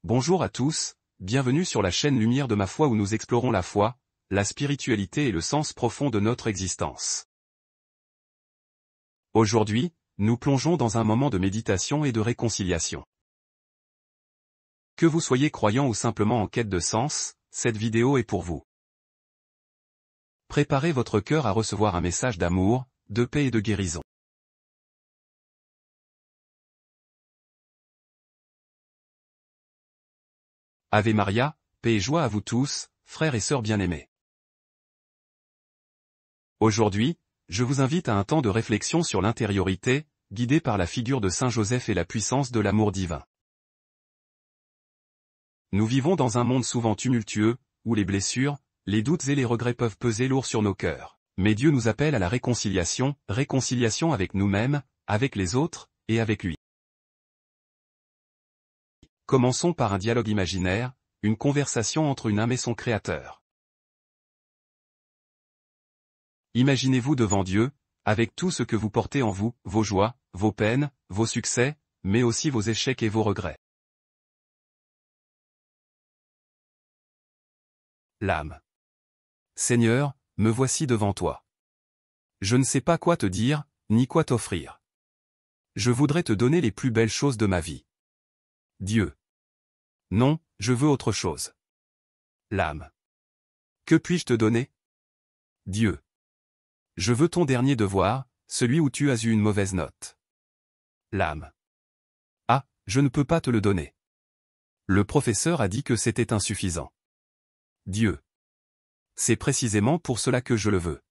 Bonjour à tous, bienvenue sur la chaîne Lumière de ma foi où nous explorons la foi, la spiritualité et le sens profond de notre existence. Aujourd'hui, nous plongeons dans un moment de méditation et de réconciliation. Que vous soyez croyant ou simplement en quête de sens, cette vidéo est pour vous. Préparez votre cœur à recevoir un message d'amour, de paix et de guérison. Ave Maria, paix et joie à vous tous, frères et sœurs bien-aimés. Aujourd'hui, je vous invite à un temps de réflexion sur l'intériorité, guidé par la figure de Saint Joseph et la puissance de l'amour divin. Nous vivons dans un monde souvent tumultueux, où les blessures, les doutes et les regrets peuvent peser lourd sur nos cœurs. Mais Dieu nous appelle à la réconciliation avec nous-mêmes, avec les autres, et avec lui. Commençons par un dialogue imaginaire, une conversation entre une âme et son Créateur. Imaginez-vous devant Dieu, avec tout ce que vous portez en vous, vos joies, vos peines, vos succès, mais aussi vos échecs et vos regrets. L'âme. Seigneur, me voici devant toi. Je ne sais pas quoi te dire, ni quoi t'offrir. Je voudrais te donner les plus belles choses de ma vie. Dieu. Non, je veux autre chose. L'âme. Que puis-je te donner? Dieu. Je veux ton dernier devoir, celui où tu as eu une mauvaise note. L'âme. Ah, je ne peux pas te le donner. Le professeur a dit que c'était insuffisant. Dieu. C'est précisément pour cela que je le veux.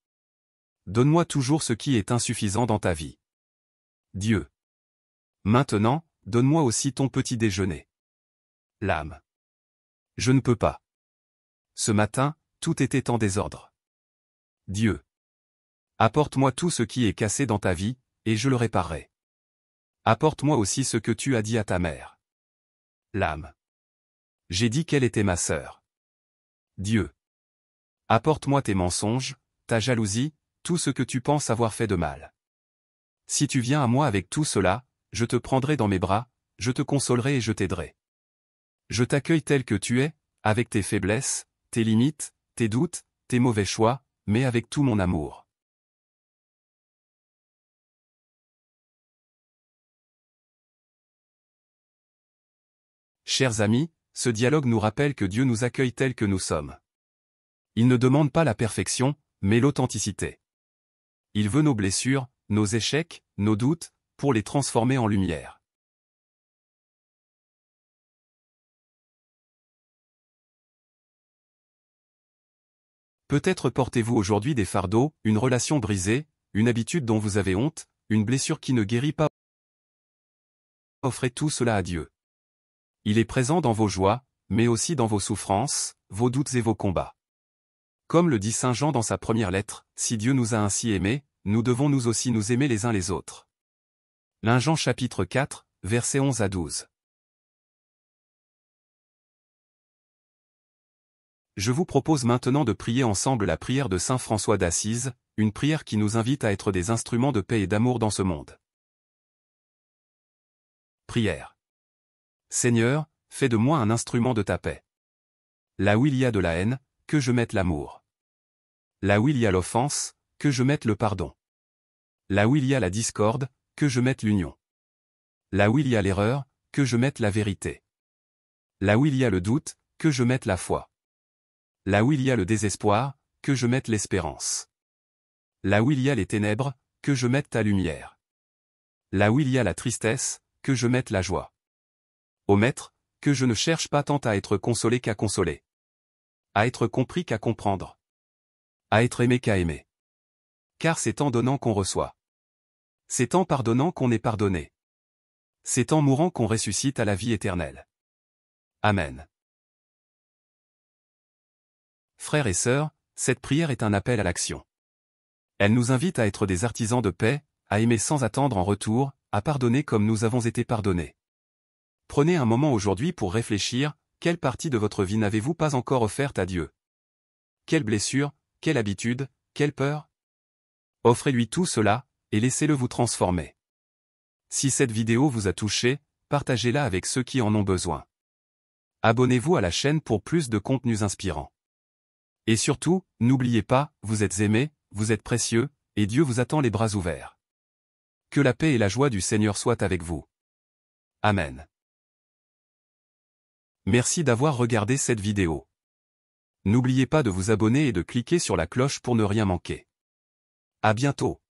Donne-moi toujours ce qui est insuffisant dans ta vie. Dieu. Maintenant, donne-moi aussi ton petit déjeuner. L'âme. Je ne peux pas. Ce matin, tout était en désordre. Dieu. Apporte-moi tout ce qui est cassé dans ta vie, et je le réparerai. Apporte-moi aussi ce que tu as dit à ta mère. L'âme. J'ai dit qu'elle était ma sœur. Dieu. Apporte-moi tes mensonges, ta jalousie, tout ce que tu penses avoir fait de mal. Si tu viens à moi avec tout cela, je te prendrai dans mes bras, je te consolerai et je t'aiderai. Je t'accueille tel que tu es, avec tes faiblesses, tes limites, tes doutes, tes mauvais choix, mais avec tout mon amour. Chers amis, ce dialogue nous rappelle que Dieu nous accueille tels que nous sommes. Il ne demande pas la perfection, mais l'authenticité. Il veut nos blessures, nos échecs, nos doutes, pour les transformer en lumière. Peut-être portez-vous aujourd'hui des fardeaux, une relation brisée, une habitude dont vous avez honte, une blessure qui ne guérit pas. Offrez tout cela à Dieu. Il est présent dans vos joies, mais aussi dans vos souffrances, vos doutes et vos combats. Comme le dit Saint Jean dans sa première lettre, si Dieu nous a ainsi aimés, nous devons nous aussi nous aimer les uns les autres. 1 Jean chapitre 4, versets 11 à 12. Je vous propose maintenant de prier ensemble la prière de Saint François d'Assise, une prière qui nous invite à être des instruments de paix et d'amour dans ce monde. Prière. Seigneur, fais de moi un instrument de ta paix. Là où il y a de la haine, que je mette l'amour. Là où il y a l'offense, que je mette le pardon. Là où il y a la discorde, que je mette l'union. Là où il y a l'erreur, que je mette la vérité. Là où il y a le doute, que je mette la foi. Là où il y a le désespoir, que je mette l'espérance. Là où il y a les ténèbres, que je mette ta lumière. Là où il y a la tristesse, que je mette la joie. Ô Maître, que je ne cherche pas tant à être consolé qu'à consoler. À être compris qu'à comprendre. À être aimé qu'à aimer. Car c'est en donnant qu'on reçoit. C'est en pardonnant qu'on est pardonné. C'est en mourant qu'on ressuscite à la vie éternelle. Amen. Frères et sœurs, cette prière est un appel à l'action. Elle nous invite à être des artisans de paix, à aimer sans attendre en retour, à pardonner comme nous avons été pardonnés. Prenez un moment aujourd'hui pour réfléchir, quelle partie de votre vie n'avez-vous pas encore offerte à Dieu? Quelle blessure, quelle habitude, quelle peur? Offrez-lui tout cela, et laissez-le vous transformer. Si cette vidéo vous a touché, partagez-la avec ceux qui en ont besoin. Abonnez-vous à la chaîne pour plus de contenus inspirants. Et surtout, n'oubliez pas, vous êtes aimés, vous êtes précieux, et Dieu vous attend les bras ouverts. Que la paix et la joie du Seigneur soient avec vous. Amen. Merci d'avoir regardé cette vidéo. N'oubliez pas de vous abonner et de cliquer sur la cloche pour ne rien manquer. À bientôt.